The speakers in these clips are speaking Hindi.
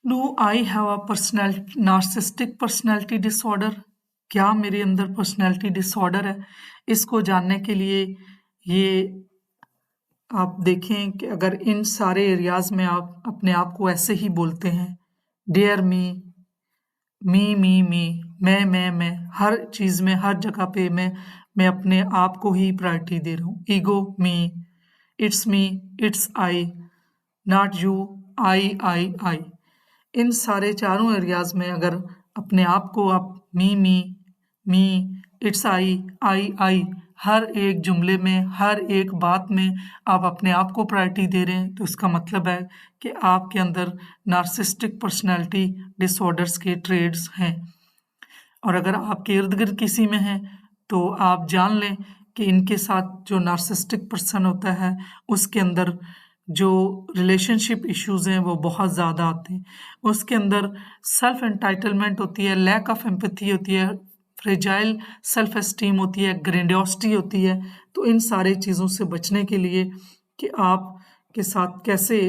Do I have a personality narcissistic personality disorder? क्या मेरे अंदर पर्सनैलिटी डिसऑर्डर है? इसको जानने के लिए ये आप देखें कि अगर इन सारे एरियाज़ में आप अपने आप को ऐसे ही बोलते हैं, डियर मी, मैं, हर चीज़ में, हर जगह पे मैं अपने आप को ही प्रायोरिटी दे रहा हूँ। Ego, me, it's I, not you, I. इन सारे चारों एरियाज़ में अगर अपने आप को आप मी, इट्स आई, हर एक जुमले में, हर एक बात में आप अपने आप को प्रायोरिटी दे रहे हैं, तो इसका मतलब है कि आपके अंदर नार्सिसिस्टिक पर्सनैलिटी डिसऑर्डर्स के ट्रेड्स हैं। और अगर आपके इर्द-गिर्द किसी में है, तो आप जान लें कि इनके साथ जो नार्सिसिस्टिक पर्सन होता है, उसके अंदर जो रिलेशनशिप इश्यूज़ हैं, वो बहुत ज़्यादा आते हैं। उसके अंदर सेल्फ एंटाइटलमेंट होती है, लैक ऑफ एम्पैथी होती है, फ्रेजाइल सेल्फ एस्टीम होती है, ग्रैंडियोसिटी होती है। तो इन सारी चीज़ों से बचने के लिए कि आपके साथ कैसे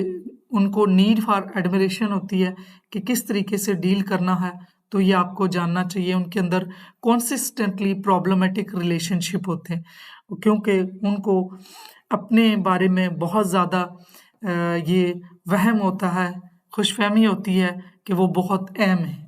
उनको नीड फॉर एडमिरेशन होती है कि किस तरीके से डील करना है, तो ये आपको जानना चाहिए। उनके अंदर कंसिस्टेंटली प्रॉब्लमैटिक रिलेशनशिप होते हैं, क्योंकि उनको अपने बारे में बहुत ज़्यादा ये वहम होता है, खुशफ़हमी होती है कि वो बहुत अहम हैं।